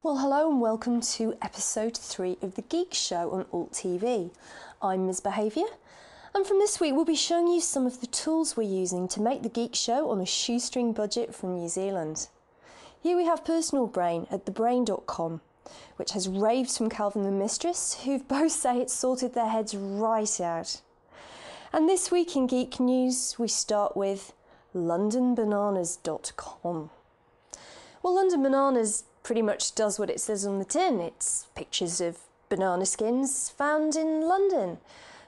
Well, hello and welcome to episode 3 of the Geek Show on Alt TV. I'm MsBehaviour, and from this week we'll be showing you some of the tools we're using to make the Geek Show on a shoestring budget from New Zealand. Here we have Personal Brain at thebrain.com, which has raves from Calvin and Mistress, who both say it's sorted their heads right out. And this week in Geek News we start with londonbananas.com. Well, London Bananas pretty much does what it says on the tin. It's pictures of banana skins found in London.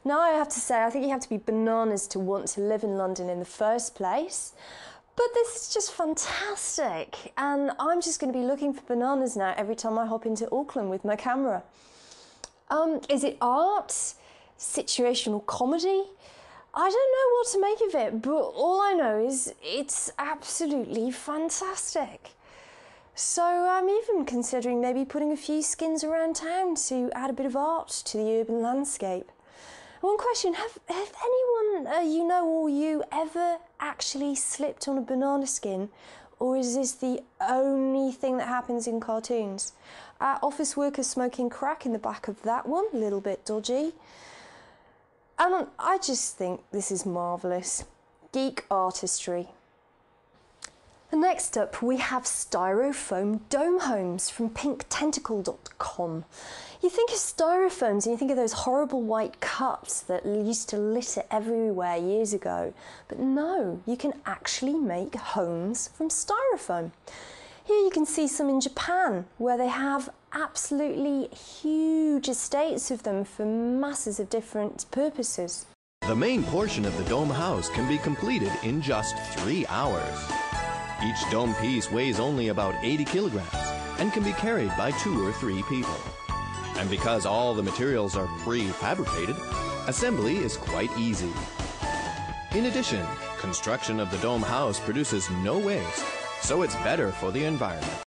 Now, I have to say, I think you have to be bananas to want to live in London in the first place. But this is just fantastic. And I'm just going to be looking for bananas now every time I hop into Auckland with my camera. Is it art? Situational comedy? I don't know what to make of it, but all I know is it's absolutely fantastic. So I'm even considering maybe putting a few skins around town to add a bit of art to the urban landscape. One question, have anyone you know or you ever actually slipped on a banana skin? Or is this the only thing that happens in cartoons? Office workers smoking crack in the back of that one, a little bit dodgy. And I just think this is marvellous. Geek artistry. And next up we have styrofoam dome homes from pinktentacle.com. You think of styrofoams and you think of those horrible white cups that used to litter everywhere years ago. But no, you can actually make homes from styrofoam. Here you can see some in Japan, where they have absolutely huge estates of them for masses of different purposes. The main portion of the dome house can be completed in just 3 hours. Each dome piece weighs only about 80 kilograms and can be carried by 2 or 3 people. And because all the materials are pre-fabricated, assembly is quite easy. In addition, construction of the dome house produces no waste, so it's better for the environment.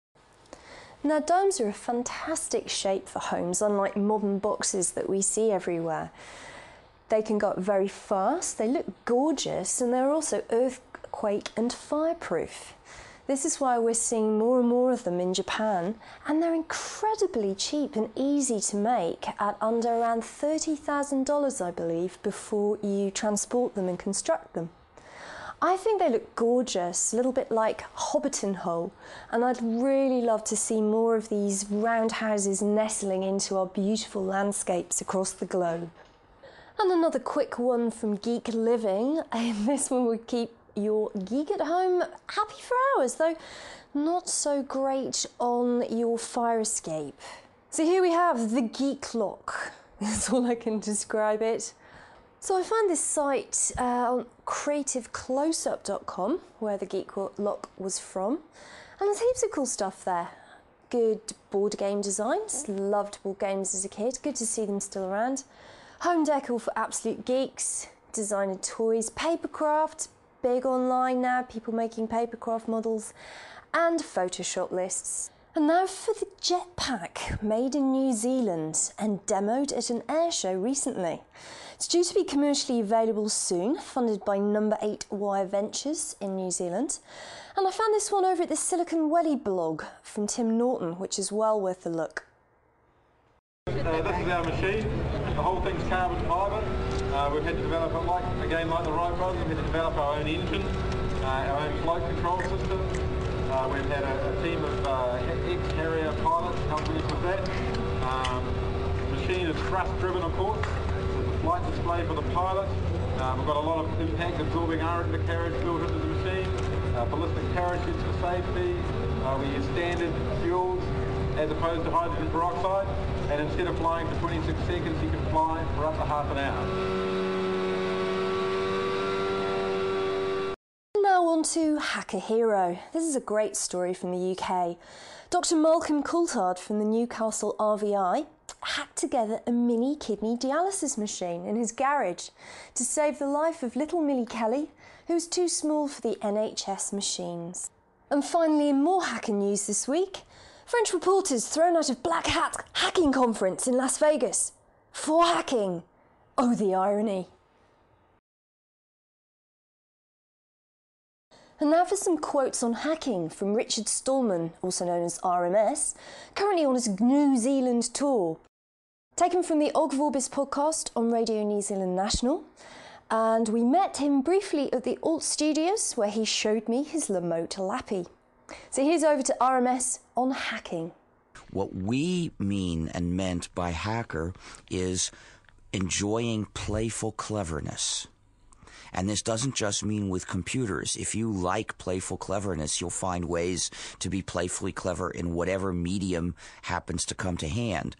Now, domes are a fantastic shape for homes, unlike modern boxes that we see everywhere. They can go up very fast, they look gorgeous, and they're also earthquake and fireproof. This is why we're seeing more and more of them in Japan, and they're incredibly cheap and easy to make at under around $30,000, I believe, before you transport them and construct them. I think they look gorgeous, a little bit like Hobbiton Hole, and I'd really love to see more of these round houses nestling into our beautiful landscapes across the globe. And another quick one from Geek Living, and this one would keep your geek at home happy for hours, though not so great on your fire escape. So here we have the Geek Lock. That's all I can describe it. So I found this site on creativecloseup.com, where the Geek Lock was from, and there's heaps of cool stuff there. Good board game designs, loved board games as a kid, good to see them still around. Home decor for absolute geeks, designer toys, papercraft, big online now, people making papercraft models, and Photoshop lists. And now for the jetpack, made in New Zealand and demoed at an air show recently. It's due to be commercially available soon, funded by No. 8 Wire Ventures in New Zealand. And I found this one over at the Silicon Valley blog from Tim Norton, which is well worth a look. This is our machine. The whole thing's carbon fibre. We've had to develop it like the Wright brothers. We've had to develop our own engine, our own flight control system. We've had a team of ex-Harrier pilots helping us with that. The machine is thrust-driven, of course. There's a flight display for the pilot. We've got a lot of impact-absorbing undercarriage built into the machine. Ballistic parachutes for safety. We use standard fuels as opposed to hydrogen peroxide, and instead of flying for 26 seconds, you can fly for up to half an hour. Now on to Hacker Hero. This is a great story from the UK. Dr. Malcolm Coulthard from the Newcastle RVI hacked together a mini kidney dialysis machine in his garage to save the life of little Millie Kelly, who was too small for the NHS machines. And finally, in more hacker news this week, French reporters thrown out of Black Hat hacking conference in Las Vegas. For hacking. Oh, the irony. And now for some quotes on hacking from Richard Stallman, also known as RMS, currently on his New Zealand tour. Taken from the Og Vorbis podcast on Radio New Zealand National. And we met him briefly at the Alt Studios, where he showed me his Lamote Lappy. So here's over to RMS on hacking. What we mean and meant by hacker is enjoying playful cleverness. And this doesn't just mean with computers. If you like playful cleverness, you'll find ways to be playfully clever in whatever medium happens to come to hand.